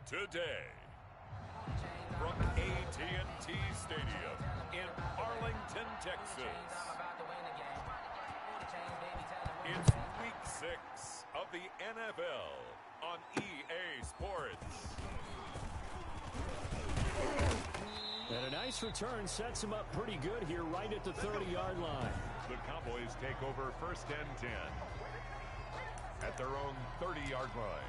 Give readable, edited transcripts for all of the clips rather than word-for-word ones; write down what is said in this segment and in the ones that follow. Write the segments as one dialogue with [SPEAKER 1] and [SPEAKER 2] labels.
[SPEAKER 1] Today, from AT&T Stadium in Arlington, Texas, it's Week 6 of the NFL on EA Sports.
[SPEAKER 2] And a nice return sets him up pretty good here right at the 30-yard line.
[SPEAKER 1] The Cowboys take over first and 10 at their own 30-yard line.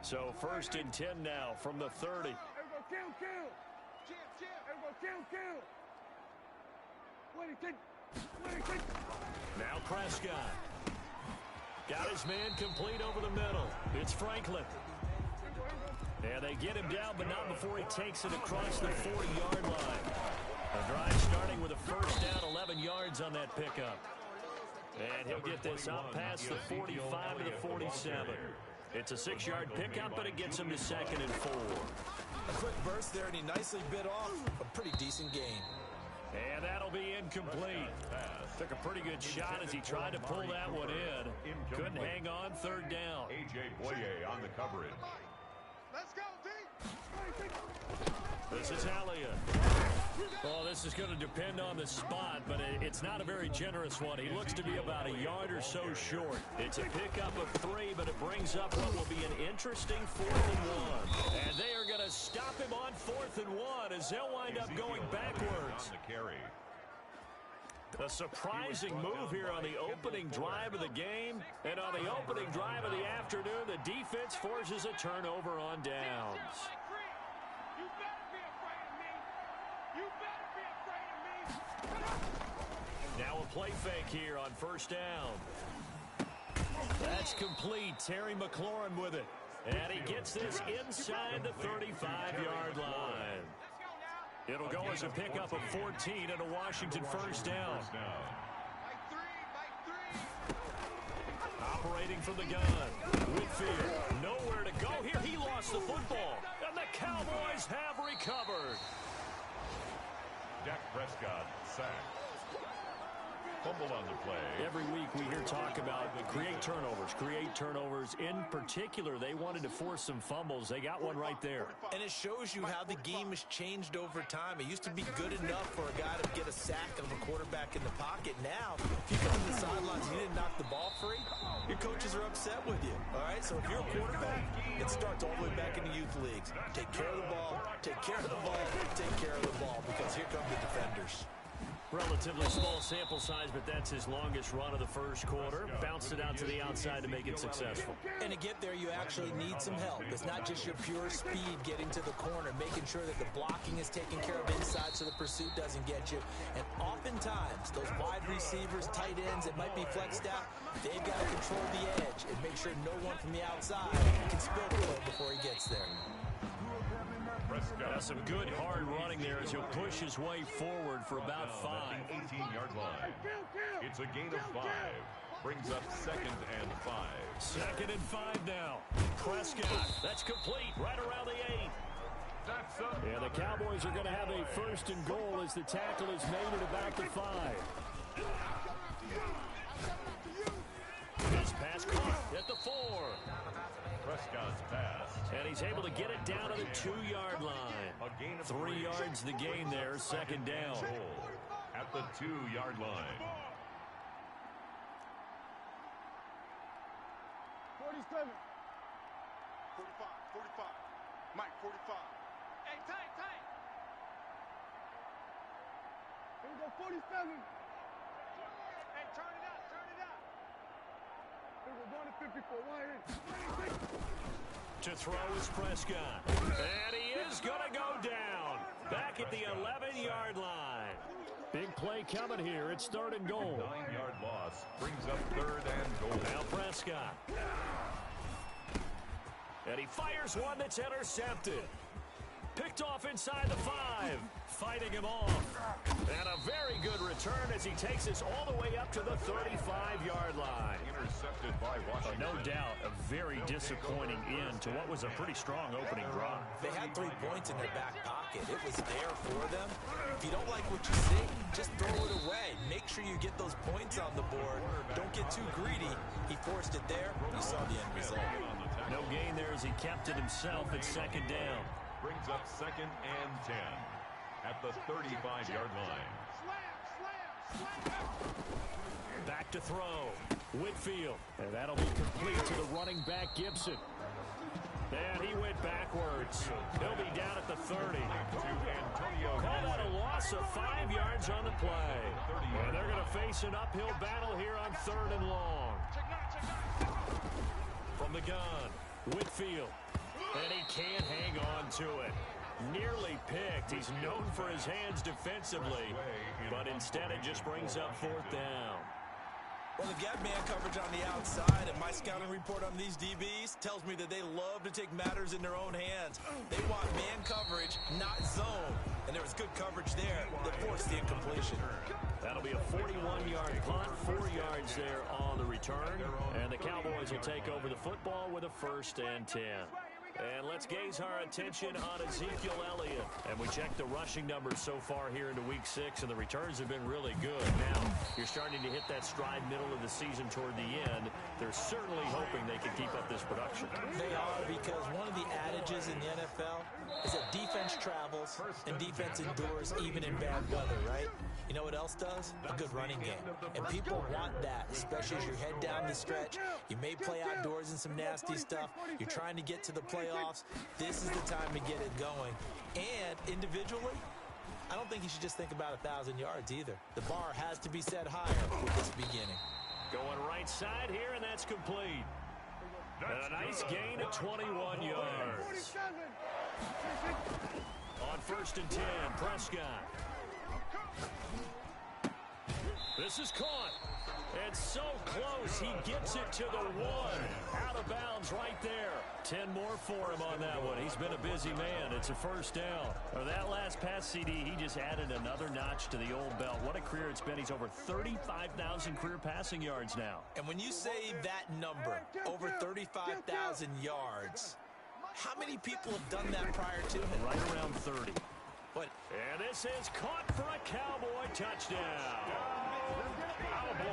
[SPEAKER 2] So first and 10 now from the 30. Now Prescott. Got his man complete over the middle. It's Franklin. And they get him down, but not before he takes it across the 40-yard line. A drive starting with a first down, 11 yards on that pickup. And he'll get this up past the 45 to the 47. It's a 6-yard pickup, but it gets him to 2nd and 4.
[SPEAKER 3] A quick burst there, and he nicely bit off a pretty decent gain.
[SPEAKER 2] And that'll be incomplete. Took a pretty good shot as he tried to pull that one in. Couldn't hang on, 3rd down.
[SPEAKER 1] A.J. Boye on the coverage.
[SPEAKER 4] Let's go, D.
[SPEAKER 2] This is Elliott. Well, this is going to depend on the spot, but it's not a very generous one. He looks to be about a yard or so short. It's a pickup of 3, but it brings up what will be an interesting 4th and 1. And they are going to stop him on 4th and 1 as they'll wind up going backwards.
[SPEAKER 1] On the carry.
[SPEAKER 2] A surprising move here on the opening drive of the game. And on the opening drive of the afternoon, the defense forces a turnover on downs.
[SPEAKER 4] You better be afraid of me. You better be afraid of me.
[SPEAKER 2] Now a play fake here on 1st down. That's complete. Terry McLaurin with it. And he gets this inside the 35-yard line. It'll go as a pickup of 14 and a Washington first down. Operating from the gun. Whitfield, nowhere to go here. He lost the football. And the Cowboys have recovered.
[SPEAKER 1] Dak Prescott sacked. Fumble on the play.
[SPEAKER 2] Every week we hear talk about create turnovers. In particular, they wanted to force some fumbles. They got one right there.
[SPEAKER 3] And it shows you how the game has changed over time. It used to be good enough for a guy to get a sack of a quarterback in the pocket. Now, if you come to the sidelines and you didn't knock the ball free, your coaches are upset with you. All right, so if you're a quarterback, it starts all the way back in the youth leagues. Take care of the ball, take care of the ball, take care of the ball, because here come the defenders.
[SPEAKER 2] Relatively small sample size, but that's his longest run of the first quarter. Bounced it out to the outside to make it successful.
[SPEAKER 3] And to get there, you actually need some help. It's not just your pure speed getting to the corner, making sure that the blocking is taken care of inside so the pursuit doesn't get you. And oftentimes, those wide receivers, tight ends, it might be flexed out, they've got to control the edge and make sure no one from the outside can spill the ball before he gets there.
[SPEAKER 2] Got some good hard running there as he'll push his way forward for about 5.
[SPEAKER 1] 18-yard line. It's a gain of 5. Brings up 2nd and 5.
[SPEAKER 2] 2nd and 5 now. Prescott. That's complete right around the 8. And the Cowboys are going to have a 1st and goal as the tackle is made at about the 5. This pass caught at the 4.
[SPEAKER 1] Prescott's pass.
[SPEAKER 2] And he's able to get it down to the 2-yard line. 3 yards the gain there, 2nd down.
[SPEAKER 1] At the 2-yard line.
[SPEAKER 4] 47. 45. Mike, 45. Hey, tight. Here we go, 47. Hey, turn it up. Here we go, 154.
[SPEAKER 2] To throw is Prescott. And he is going to go down. Back at the 11-yard line. Big play coming here. It's 3rd and goal.
[SPEAKER 1] 9-yard loss brings up 3rd and goal.
[SPEAKER 2] Now Prescott. And he fires one that's intercepted. Picked off inside the 5. Fighting him off. And a very good return as he takes us all the way up to the 35-yard line.
[SPEAKER 1] Intercepted by Washington.
[SPEAKER 2] No doubt, a very disappointing end to what was a pretty strong opening drive.
[SPEAKER 3] They had 3 points in their back pocket. It was there for them. If you don't like what you see, just throw it away. Make sure you get those points on the board. Don't get too greedy. He forced it there. You saw the end result.
[SPEAKER 2] No gain there as he kept it himself at second down.
[SPEAKER 1] Brings up 2nd and 10 at the 35-yard line.
[SPEAKER 2] Back to throw. Whitfield. And that'll be complete to the running back, Gibson. And he went backwards. He'll be down at the 30. Call that a loss of 5 yards on the play. And they're going to face an uphill battle here on 3rd and long. From the gun, Whitfield. And he can't hang on to it. Nearly picked. He's known for his hands defensively, but instead it just brings up 4th down.
[SPEAKER 3] Well, they've got man coverage on the outside, and my scouting report on these DBs tells me that they love to take matters in their own hands. They want man coverage, not zone. And there was good coverage there that forced the incompletion.
[SPEAKER 2] That'll be a 41-yard punt, 4 yards there on the return. And the Cowboys will take over the football with a 1st and 10. And let's gaze our attention on Ezekiel Elliott. And we check the rushing numbers so far here into Week 6, and the returns have been really good. Now, you're starting to hit that stride middle of the season toward the end. They're certainly hoping they can keep up this production.
[SPEAKER 3] They are, because one of the adages in the NFL is that defense travels and defense endures even in bad weather, right? You know what else does? A good running game. And people want that, especially as you head down the stretch. You may play outdoors in some nasty stuff. You're trying to get to the playoffs. This is the time to get it going. And individually, I don't think you should just think about 1,000 yards either. The bar has to be set higher with this beginning.
[SPEAKER 2] Going right side here, and that's complete. And a nice gain of 21 yards. On 1st and 10, Prescott. This is caught. And so close, he gets it to the 1. Out of bounds right there. 10 more for him on that one. He's been a busy man. It's a 1st down. Well, that last pass CD, he just added another notch to the old belt. What a career it's been. He's over 35,000 career passing yards now.
[SPEAKER 3] And when you say that number, over 35,000 yards, how many people have done that prior to him?
[SPEAKER 2] Right around 30.
[SPEAKER 3] What?
[SPEAKER 2] And this is caught for a Cowboy touchdown.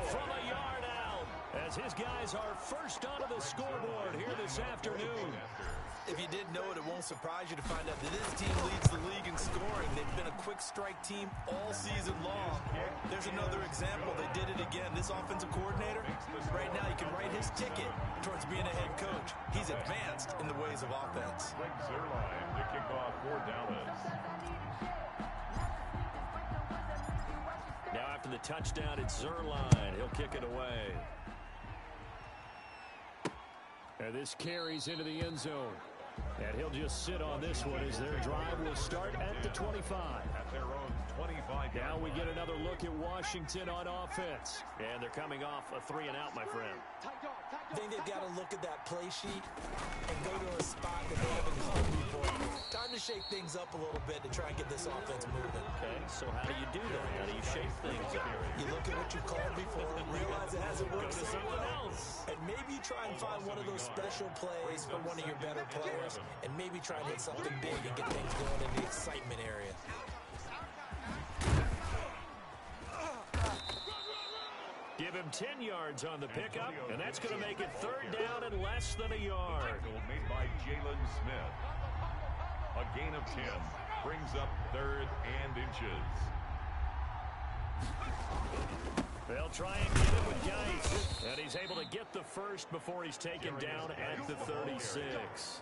[SPEAKER 2] From a yard out, as his guys are first onto the scoreboard here this afternoon.
[SPEAKER 3] If you didn't know it, it won't surprise you to find out that this team leads the league in scoring. They've been a quick strike team all season long. There's another example. They did it again. This offensive coordinator, right now, you can write his ticket towards being a head coach. He's advanced in the ways of offense.
[SPEAKER 1] Zerline to kick off for Dallas.
[SPEAKER 2] Now after the touchdown, it's Zerline. He'll kick it away. And this carries into the end zone. And he'll just sit on this one as their drive will start at the 25.
[SPEAKER 1] At their own 25.
[SPEAKER 2] Now we get another look at Washington on offense. And they're coming off a 3-and-out, my friend.
[SPEAKER 3] I think they've got to look at that play sheet and go to a spot that they haven't called before. Time to shake things up a little bit to try and get this offense moving.
[SPEAKER 2] Okay, so how do you do that? How do you shake things up?
[SPEAKER 3] You look at what you called before, realize it hasn't worked
[SPEAKER 2] Go to someone else.
[SPEAKER 3] and maybe you try and find one of those special plays for one of your better players, and maybe try and hit something big and get things going in the excitement area.
[SPEAKER 2] Give him 10 yards on the pickup, and that's going to make it 3rd down and less than a yard.
[SPEAKER 1] Made by Jalen Smith. A gain of 10 brings up 3rd and inches.
[SPEAKER 2] They'll try and get it with Geis, and he's able to get the first before he's taken down at the 36.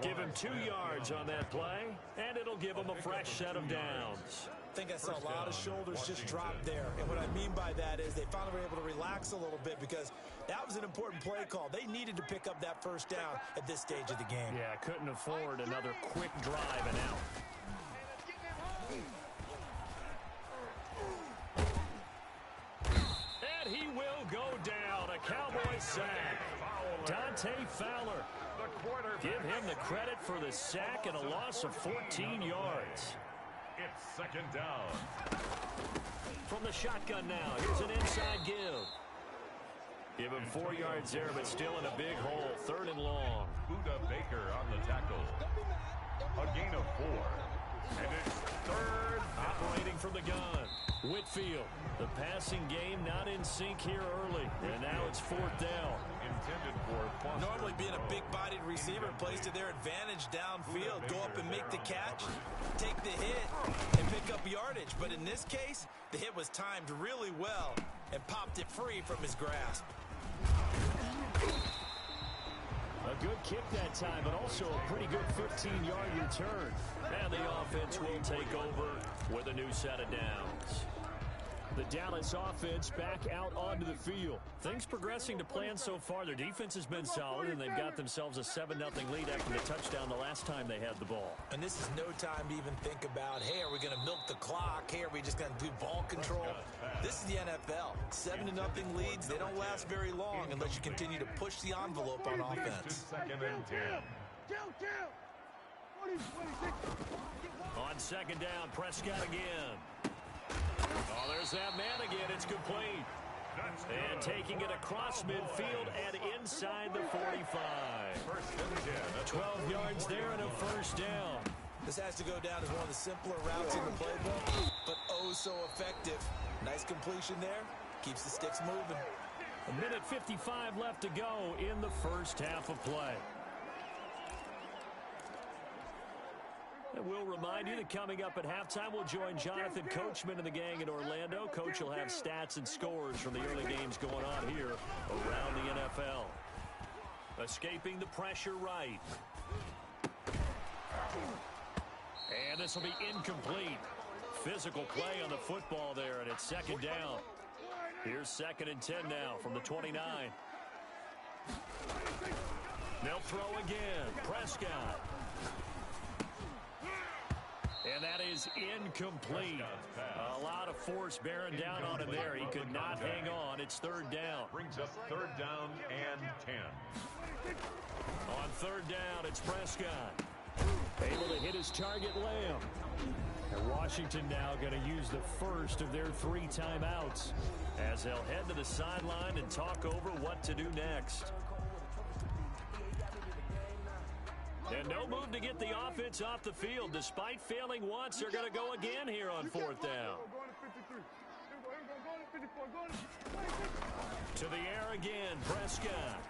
[SPEAKER 2] Give him 2 yards on that play, and it'll give him a fresh set of downs.
[SPEAKER 3] I think I saw a lot of shoulders just drop there. And what I mean by that is they finally were able to relax a little bit because that was an important play call. They needed to pick up that 1st down at this stage of the game.
[SPEAKER 2] Yeah, couldn't afford another quick drive and out. And he will go down. A Cowboy sack. Dante Fowler. Give him the credit for the sack and a loss of 14 yards.
[SPEAKER 1] It's second down.
[SPEAKER 2] From the shotgun now, here's an inside give. Give him 4 yards there, but still in a big hole. 3rd and long.
[SPEAKER 1] Buda Baker on the tackle. A gain of 4. And it's 3rd.
[SPEAKER 2] Operating from the gun. Whitfield. The passing game not in sync here early. And now it's 4th down.
[SPEAKER 1] Intended for Foster.
[SPEAKER 3] Normally being a big-bodied receiver plays to their advantage downfield. Go up and make the catch, take the hit, and pick up yardage. But in this case, the hit was timed really well and popped it free from his grasp.
[SPEAKER 2] A good kick that time, but also a pretty good 15-yard return. And the offense will take over with a new set of downs. The Dallas offense back out onto the field. Things progressing to plan so far. Their defense has been solid, and they've got themselves a 7-0 lead after the touchdown the last time they had the ball.
[SPEAKER 3] And this is no time to even think about, hey, are we going to milk the clock? Hey, are we just going to do ball control? This is the NFL. 7-0 leads, they don't last very long unless you continue to push the envelope on offense.
[SPEAKER 1] Second and 10.
[SPEAKER 2] On second down, Prescott again. Oh, there's that man again. It's complete. And taking it across midfield and inside the 45. 12 yards there and a first down.
[SPEAKER 3] This has to go down as one of the simpler routes in the playbook, but oh so effective. Nice completion there. Keeps the sticks moving.
[SPEAKER 2] 1:55 left to go in the first half of play. And we'll remind you that coming up at halftime, we'll join Jonathan Coachman and the gang in Orlando. Coach will have stats and scores from the early games going on here around the NFL. Escaping the pressure right. And this will be incomplete. Physical play on the football there, and it's second down. Here's 2nd and 10 now from the 29. They'll throw again. Prescott. And that is incomplete. A lot of force bearing down on him there. He could not hang on. It's 3rd down.
[SPEAKER 1] Brings up 3rd down and 10.
[SPEAKER 2] On 3rd down, it's Prescott. Able to hit his target, Lamb. And Washington now going to use the first of their 3 timeouts as they'll head to the sideline and talk over what to do next. And no move to get the offense off the field. Despite failing once, they're going to go again here on 4th down. To the air again, Prescott.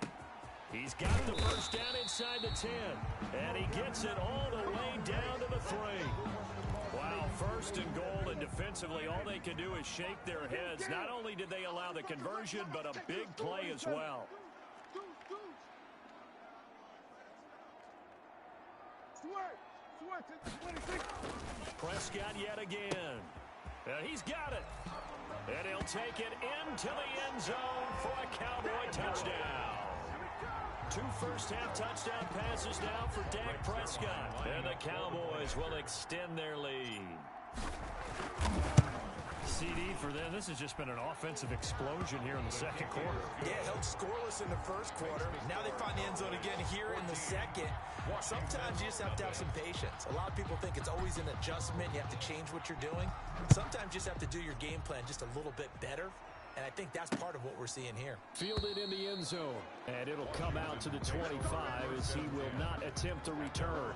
[SPEAKER 2] He's got the first down inside the 10. And he gets it all the way down to the 3. Wow, 1st and goal, and defensively all they can do is shake their heads. Not only did they allow the conversion, but a big play as well. Prescott yet again. He's got it. And he'll take it into the end zone for a Cowboy touchdown. 2 first-half touchdown passes now for Dak Prescott. And the Cowboys will extend their lead. CD for them, this has just been an offensive explosion here in the 2nd quarter.
[SPEAKER 3] Yeah, held scoreless in the 1st quarter. Now they find the end zone again here in the 2nd. Sometimes you just have to have some patience. A lot of people think it's always an adjustment. You have to change what you're doing. Sometimes you just have to do your game plan just a little bit better. And I think that's part of what we're seeing here.
[SPEAKER 2] Fielded in the end zone. And it'll come out to the 25 as he will not attempt to return.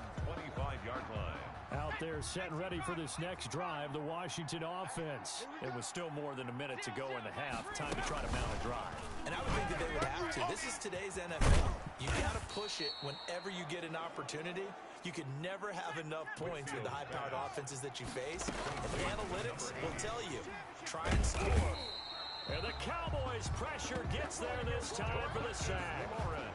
[SPEAKER 1] 25-yard line.
[SPEAKER 2] Out there set and ready for this next drive, the Washington offense. It was still more than a minute to go in the half. Time to try to mount a drive.
[SPEAKER 3] And I would think that they would have to. This is today's NFL. You got to push it whenever you get an opportunity. You can never have enough points with the high-powered offenses that you face. And the analytics will tell you, try and score.
[SPEAKER 2] And the Cowboys' pressure gets there this time for the sack.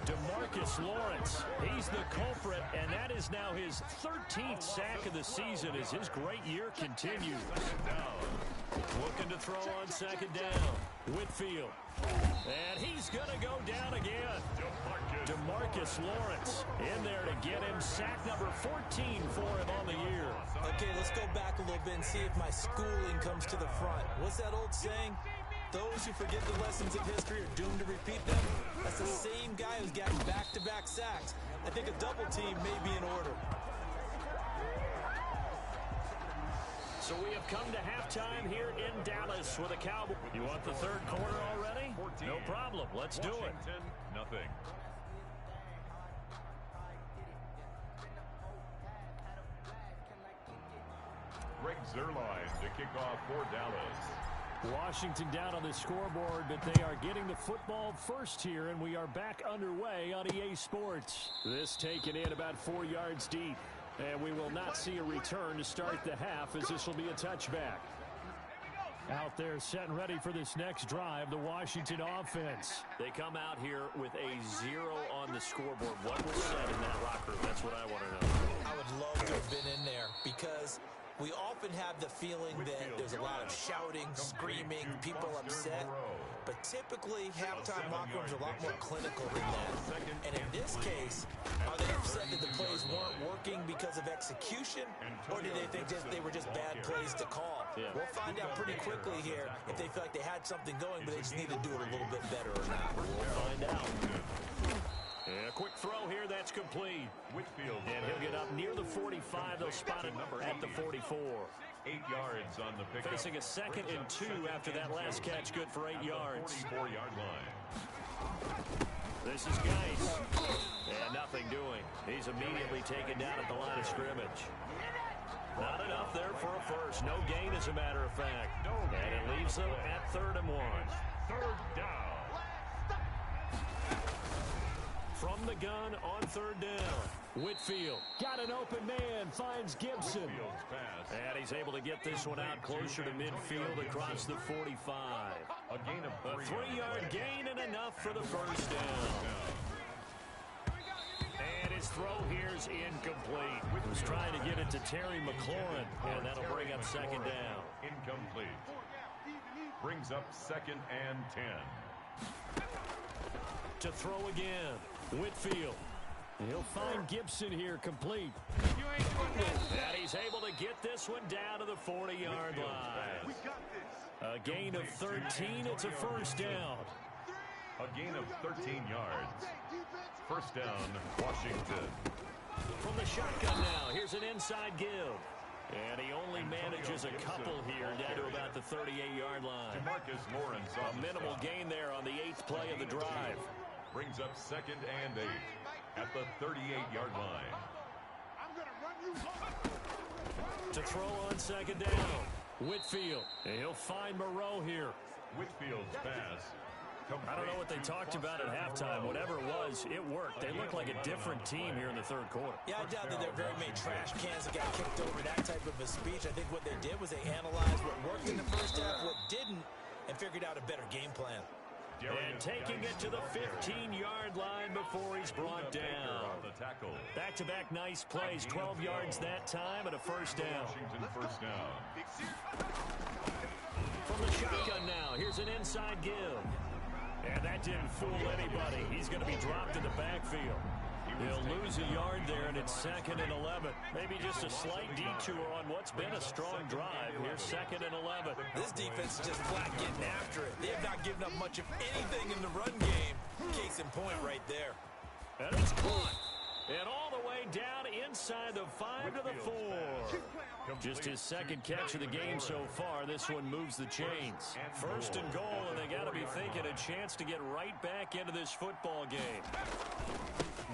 [SPEAKER 2] DeMarcus Lawrence, he's the culprit, and that is now his 13th sack of the season as his great year continues. Looking to throw on 2nd down. Whitfield. And he's going to go down again. DeMarcus Lawrence in there to get him sack number 14 for him on the year.
[SPEAKER 3] Okay, let's go back a little bit and see if my schooling comes to the front. What's that old saying? Those who forget the lessons of history are doomed to repeat them. That's the same guy who's gotten back-to-back sacks. I think a double team may be in order.
[SPEAKER 2] So we have come to halftime here in Dallas with a Cowboy. You want the third quarter already?
[SPEAKER 1] 14.
[SPEAKER 2] No problem. Let's do it.
[SPEAKER 1] Washington, nothing. Greg Zuerlein to kick off for Dallas.
[SPEAKER 2] Washington down on the scoreboard, but they are getting the football first here, and we are back underway on EA Sports. This taken in about 4 yards deep, and we will not see a return to start the half, as this will be a touchback. Out there set and ready for this next drive, the Washington offense. They come out here with a 0 on the scoreboard. What was said in that locker room? That's what I want to know.
[SPEAKER 3] I would love to have been in there because we often have the feeling that there's a lot of shouting, screaming, people upset. But typically, halftime locker rooms are a lot more clinical than that. And in this case, are they upset that the plays weren't working because of execution? Or do they think they were just bad plays to call? We'll find out pretty quickly here if they feel like they had something going, but they just need to do it a little bit better or not.
[SPEAKER 2] We'll find out. And a quick throw here, that's complete.
[SPEAKER 1] Whitfield.
[SPEAKER 2] And he'll get up near the 45. They'll spot it at the 44.
[SPEAKER 1] 8 yards on the pickup.
[SPEAKER 2] Facing a 2nd and 2 after that last catch, good for 8 yards.
[SPEAKER 1] 44-yard line.
[SPEAKER 2] This is Geis. And nothing doing. He's immediately taken down at the line of scrimmage. Not enough there for a first. No gain, as a matter of fact. And it leaves them at 3rd and 1.
[SPEAKER 1] Third down.
[SPEAKER 2] From the gun on 3rd down. Whitfield got an open man, finds Gibson.
[SPEAKER 1] Whitfield's pass.
[SPEAKER 2] And he's able to get this one out closer to midfield across the 45.
[SPEAKER 1] A gain of 3.
[SPEAKER 2] A 3-yard gain and enough for the first down. And his throw here's incomplete. He was trying to get it to Terry McLaurin, and that'll bring up 2nd down.
[SPEAKER 1] Incomplete. Brings up 2nd and 10.
[SPEAKER 2] To throw again. Whitfield. He'll find Gibson here, complete. And he's able to get this one down to the 40-yard line. A gain of 13. It's a first down.
[SPEAKER 1] A gain of 13 yards. First down, Washington.
[SPEAKER 2] From the shotgun now, here's an inside give. And he only manages a couple here down to about the 38-yard line.
[SPEAKER 1] DeMarcus Lawrence on
[SPEAKER 2] a minimal gain there on the 8th play of the drive.
[SPEAKER 1] Brings up 2nd and 8 at the 38-yard line.
[SPEAKER 2] To throw on 2nd down. Whitfield. And he'll find Moreau here.
[SPEAKER 1] Whitfield's pass.
[SPEAKER 2] I don't know what they talked about at halftime. Whatever it was, it worked. They look like a different team here in the 3rd quarter.
[SPEAKER 3] Yeah, I doubt that there are very many trash cans that got kicked over that type of a speech. I think what they did was they analyzed what worked in the first half, what didn't, and figured out a better game plan.
[SPEAKER 2] And taking it to the 15-yard line before he's brought down. Back-to-back nice plays, 12 yards that time and a first down.
[SPEAKER 1] Washington first down.
[SPEAKER 2] From the shotgun now, here's an inside give. And that didn't fool anybody. He's going to be dropped in the backfield. He'll lose a yard there, and it's 2nd and 11. Maybe just a slight detour on what's been a strong drive. Here's 2nd and 11.
[SPEAKER 3] This defense is just flat getting after it. They have not given up much of anything in the run game. Case in point right there.
[SPEAKER 2] And it's caught. And all the way down inside the 5 to the 4. Just his 2nd catch of the game so far. This one moves the chains. 1st and goal, and they got to be thinking a chance to get right back into this football game.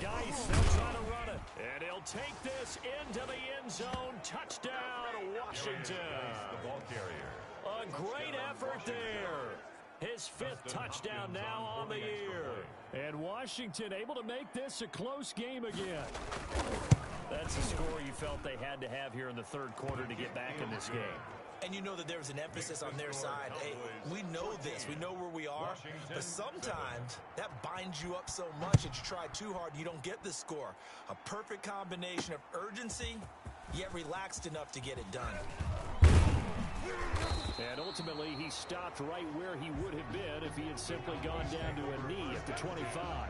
[SPEAKER 2] Geis, they'll try to run it. And he'll take this into the end zone. Touchdown, Washington.
[SPEAKER 1] The ball carrier.
[SPEAKER 2] A great effort there. His 5th touchdown now on the year. And Washington able to make this a close game again. That's the score you felt they had to have here in the 3rd quarter to get back in this game.
[SPEAKER 3] And you know that there was an emphasis on their side. Hey, we know this. We know where we are. But sometimes that binds you up so much that you try too hard, you don't get the score. A perfect combination of urgency, yet relaxed enough to get it done.
[SPEAKER 2] And ultimately, he stopped right where he would have been if he had simply gone down to a knee at the 25.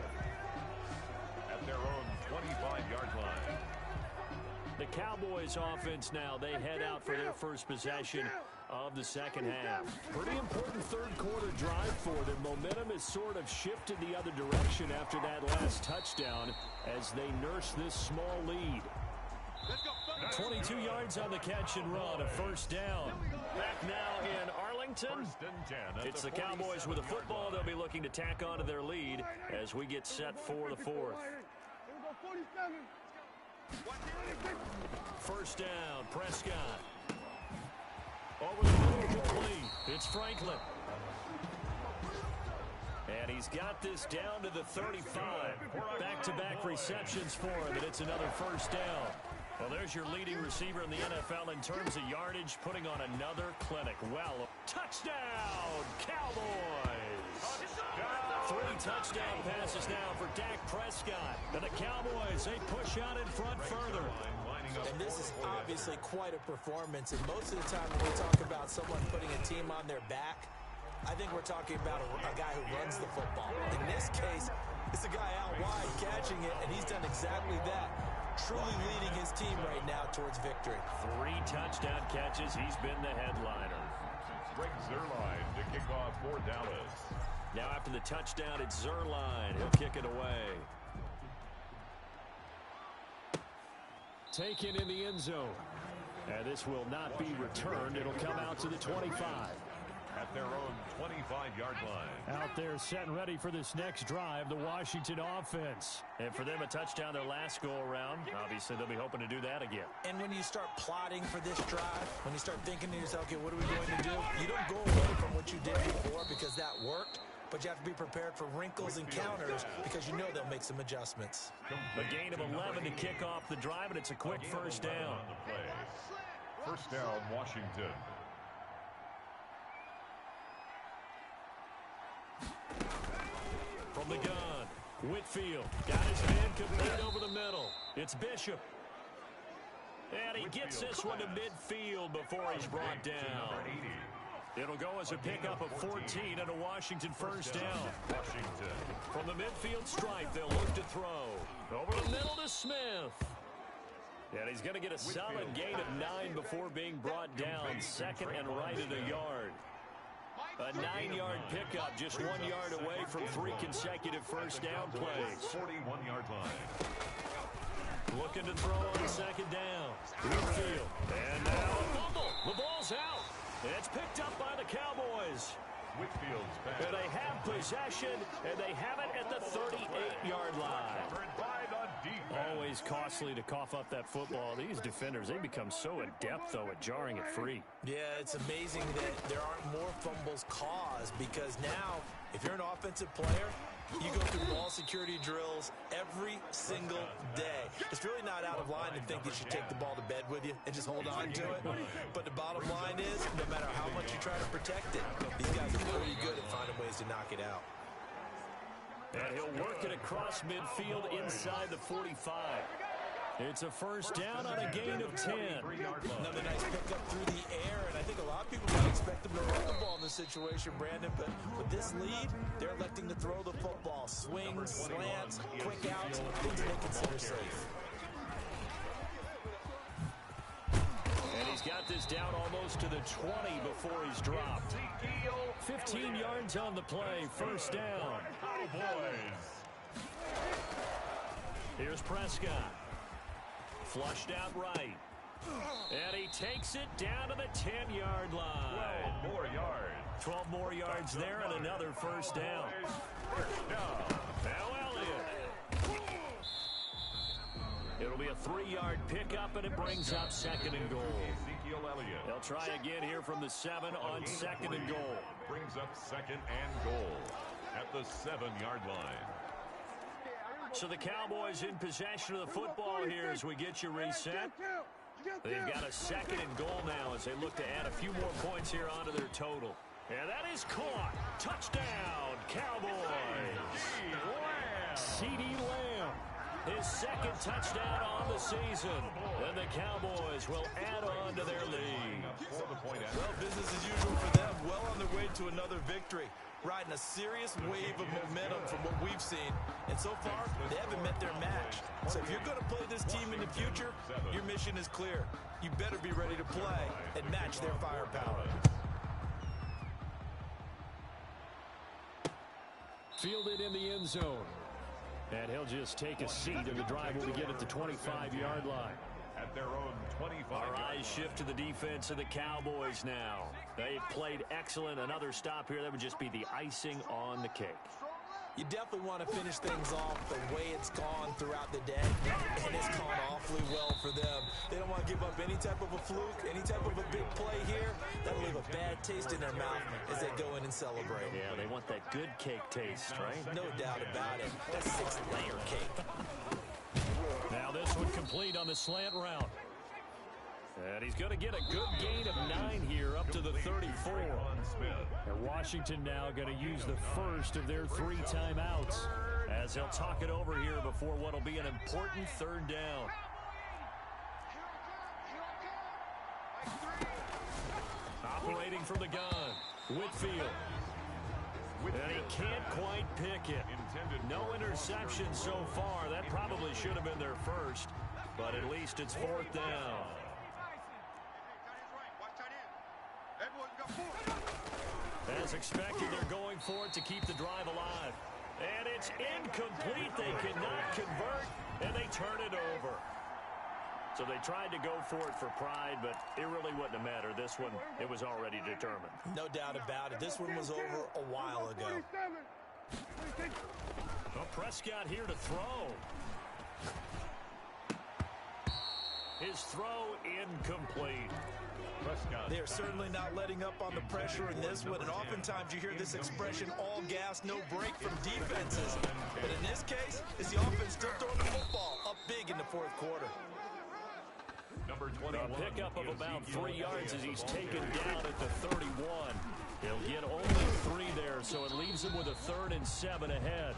[SPEAKER 1] At their own 25-yard line.
[SPEAKER 2] The Cowboys offense now, they head out for their first possession of the second half. Pretty important third quarter drive for them. Momentum has sort of shifted the other direction after that last touchdown as they nurse this small lead. 22 yards on the catch and run, a first down. Back now in Arlington. It's the Cowboys with a football. They'll be looking to tack onto their lead as we get set for the fourth. First down, Prescott. Over the middle, complete. It's Franklin. And he's got this down to the 35. Back-to-back receptions for him, and it's another first down. Well, there's your leading receiver in the NFL in terms of yardage, putting on another clinic. Well, touchdown, Cowboys! 3 touchdown passes now for Dak Prescott. And the Cowboys, they push out in front further.
[SPEAKER 3] And this is obviously quite a performance. And most of the time when we talk about someone putting a team on their back, I think we're talking about a guy who runs the football. In this case, it's a guy out wide catching it, and he's done exactly that. Truly leading his team right now towards victory.
[SPEAKER 2] 3 touchdown catches. He's been the headliner.
[SPEAKER 1] Greg Zuerlein to kick off for Dallas.
[SPEAKER 2] Now after the touchdown, it's Zuerlein. He'll kick it away. Taken in the end zone. And this will not be returned. It'll come out to the 25.
[SPEAKER 1] At their own 25-yard line.
[SPEAKER 2] Out there set and ready for this next drive, the Washington offense. And for them, a touchdown their last go-around. Obviously, they'll be hoping to do that again.
[SPEAKER 3] And when you start plotting for this drive, when you start thinking to yourself, okay, what are we going to do? You don't go away from what you did before because that worked, but you have to be prepared for wrinkles and counters because you know they'll make some adjustments.
[SPEAKER 2] A gain of 11 to kick off the drive, and it's a quick first down.
[SPEAKER 1] First down, Washington.
[SPEAKER 2] From the gun, Whitfield got his man complete over the middle. It's Bishop. And he gets this one to midfield before he's brought down. It'll go as a pickup of 14 and a Washington first down. From the midfield stripe, they'll look to throw. Over the middle to Smith. And he's going to get a solid gain of 9 before being brought down. Second and right at a yard. A 9-yard pickup, just 1 yard away from 3 consecutive first down plays.
[SPEAKER 1] 41-yard line.
[SPEAKER 2] Looking to throw on second down. Whitfield. And now a fumble. The ball's out. It's picked up by the Cowboys.
[SPEAKER 1] Whitfield's back.
[SPEAKER 2] And they have possession, and they have it at the 38-yard line. Always costly to cough up that football. These defenders, they become so adept, though, at jarring it free.
[SPEAKER 3] Yeah, it's amazing that there aren't more fumbles caused because now, if you're an offensive player, you go through ball security drills every single day. It's really not out of line to think you should take the ball to bed with you and just hold on to it. But the bottom line is, no matter how much you try to protect it, these guys are pretty good at finding ways to knock it out.
[SPEAKER 2] And he'll work it across midfield inside the 45. It's a first down on a gain of 10.
[SPEAKER 3] Another nice pickup through the air, and I think a lot of people might expect them to run the ball in this situation, Brandon, but with this lead, they're electing to throw the football. Swings, slants, quick outs, things they consider safe.
[SPEAKER 2] And he's got this down almost to the 20 before he's dropped. 15 yards on the play, first down. Here's Prescott. Flushed out right. And he takes it down to the 10-yard line.
[SPEAKER 1] 12 more yards.
[SPEAKER 2] 12 more yards there and another first down. Now Elliott. It'll be a 3-yard pickup, and it brings up second and goal.
[SPEAKER 1] Ezekiel Elliott.
[SPEAKER 2] They'll try again here from the 7 on second and goal.
[SPEAKER 1] Brings up second and goal at the 7-yard line.
[SPEAKER 2] So the Cowboys in possession of the football here as we get you reset. They've got a second and goal now as they look to add a few more points here onto their total. And that is caught. Touchdown, Cowboys. CeeDee Lamb, his second touchdown on the season. And the Cowboys will add on to their lead.
[SPEAKER 3] Well, business as usual for them. Well on their way to another victory. riding a serious wave of momentum from what we've seen. And so far, they haven't met their match. So if you're going to play this team in the future, your mission is clear. You better be ready to play and match their firepower.
[SPEAKER 2] Fielded in the end zone. And he'll just take a seat, and the drive will begin at the 25-yard line.
[SPEAKER 1] At their own 25.
[SPEAKER 2] Our eyes shift to the defense of the Cowboys now. They've played excellent. Another stop here, that would just be the icing on the cake.
[SPEAKER 3] You definitely want to finish things off the way it's gone throughout the day, and it's gone awfully well for them. They don't want to give up any type of a fluke, any type of a big play here. That'll leave a bad taste in their mouth as they go in and celebrate.
[SPEAKER 2] Yeah, they want that good cake taste, right?
[SPEAKER 3] No doubt about it. That 6-layer cake.
[SPEAKER 2] Now this one complete on the slant route. And he's going to get a good gain of 9 here up to the 34. And Washington now going to use the first of their 3 timeouts as they'll talk it over here before what will be an important 3rd down. Operating from the gun, Whitfield. And he can't quite pick it. No interception so far. That probably should have been their first, but at least it's 4th down. As expected, they're going for it to keep the drive alive. And it's incomplete. They cannot convert, and they turn it over. So they tried to go for it for pride, but it really wouldn't have mattered. This one, it was already determined.
[SPEAKER 3] No doubt about it. This one was over a while ago.
[SPEAKER 2] Well, Prescott here to throw. His throw incomplete.
[SPEAKER 3] They are certainly not letting up on the pressure in this one, and oftentimes you hear this expression, all gas, no break from defenses. But in this case, it's the offense still throwing the football up big in the 4th quarter.
[SPEAKER 1] Number 21.
[SPEAKER 2] A pickup of about 3 yards as he's taken down at the 31. He'll get only 3 there, so it leaves him with a 3rd and 7 ahead.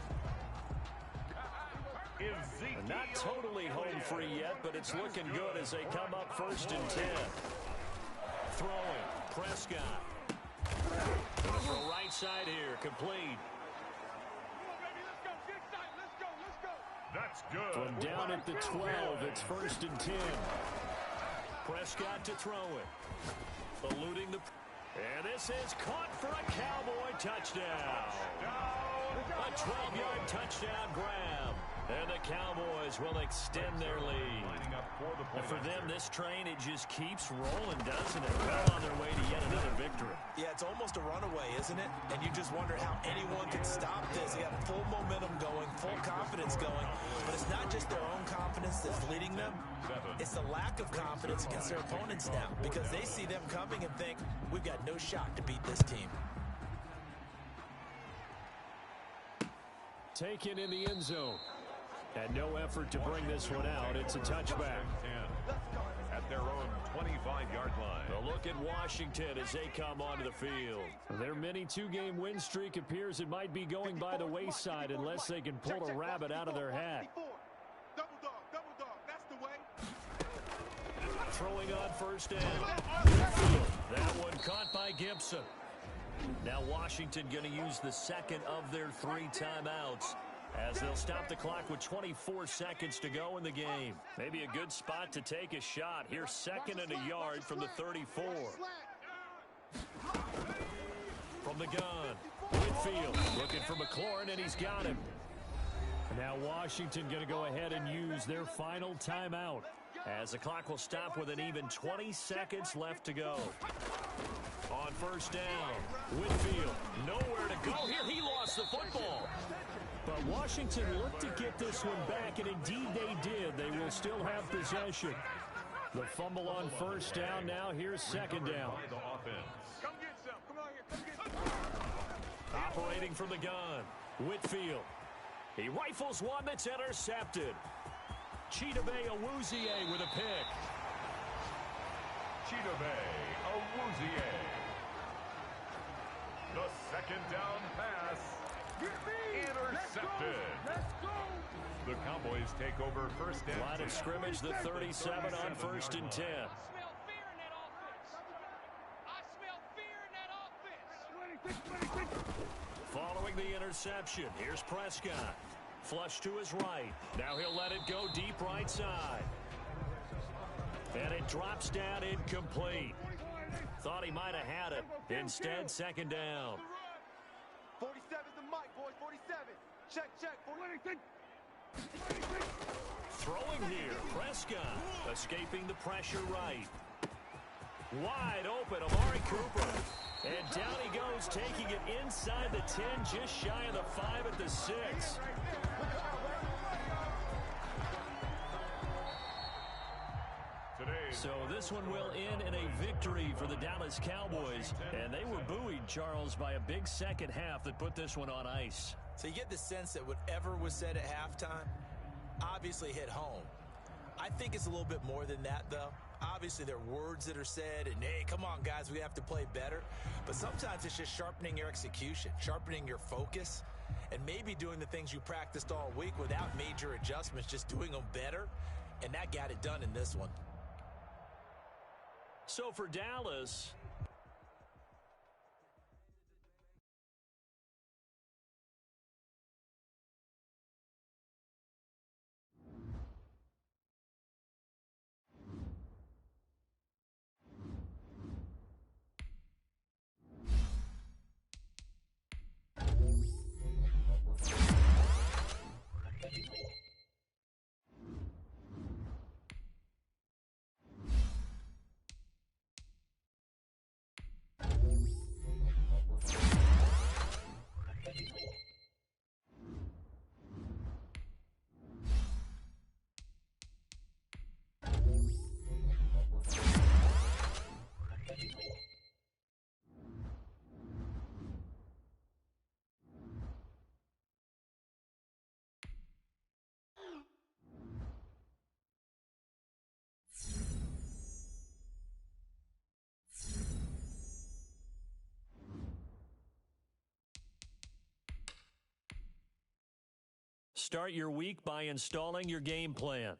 [SPEAKER 2] Not totally home free yet, but it's looking good as they come up 1st and 10. Throwing, Prescott. Gonna throw right side here, complete.
[SPEAKER 1] That's good.
[SPEAKER 2] From down at the 12, it's 1st and 10. Prescott to throw it. Eluding the... And this is caught for a Cowboy touchdown. A 12-yard touchdown grab. And the Cowboys will extend their lead. And for them, this train, it just keeps rolling, doesn't it? Well on their way to yet another victory.
[SPEAKER 3] Yeah, it's almost a runaway, isn't it? And you just wonder how anyone can stop this. They got full momentum going, full confidence going. But it's not just their own confidence that's leading them. It's the lack of confidence against their opponents now, because they see them coming and think, we've got no shot to beat this team.
[SPEAKER 2] Taken in the end zone. And no effort to bring this one out. It's a touchback.
[SPEAKER 1] At their own 25-yard line.
[SPEAKER 2] A look at Washington as they come onto the field. Their mini 2-game win streak appears it might be going by the wayside unless they can pull a rabbit out of their hat.
[SPEAKER 4] Double dog, that's the way.
[SPEAKER 2] Throwing on 1st down. That one caught by Gibson. Now Washington going to use the 2nd of their 3 timeouts, as they'll stop the clock with 24 seconds to go in the game. Maybe a good spot to take a shot. Here's 2nd and a yard from the 34. From the gun, Whitfield looking for McLaurin, and he's got him. Now Washington going to go ahead and use their final timeout, as the clock will stop with an even 20 seconds left to go. On 1st down, Whitfield nowhere to go here. He lost the football. But Washington looked to get this one back, and indeed they did. They will still have possession. The fumble on 1st down. Now here's 2nd down.
[SPEAKER 4] Come get some. Come on here. Come get some.
[SPEAKER 2] Operating from the gun, Whitfield. He rifles one that's intercepted. Chidobe Awuzie with a pick.
[SPEAKER 1] Chidobe Awuzie. The 2nd down pass. Intercepted.
[SPEAKER 4] Let's go.
[SPEAKER 1] The Cowboys take over 1st down.
[SPEAKER 2] Line of scrimmage, the 37 on 1st and 10.
[SPEAKER 4] I smell fear in that offense. I smell fear in that offense.
[SPEAKER 2] Following the interception, here's Prescott. Flush to his right. Now he'll let it go deep right side. And it drops down incomplete. Thought he might have had it. Instead, second down.
[SPEAKER 4] 47's the mic, boys. 47. Check.
[SPEAKER 2] Throwing here, Prescott. Escaping the pressure right. Wide open, Amari Cooper. And down he goes, taking it inside the 10, just shy of the 5 at the 6. So this one will end in a victory for the Dallas Cowboys. And they were buoyed, Charles, by a big second half that put this one on ice.
[SPEAKER 3] So you get the sense that whatever was said at halftime obviously hit home. I think it's a little bit more than that, though. Obviously, there are words that are said, and, hey, come on, guys, we have to play better. But sometimes it's just sharpening your execution, sharpening your focus, and maybe doing the things you practiced all week without major adjustments, just doing them better. And that got it done in this one.
[SPEAKER 2] So for Dallas, start your week by installing your game plan.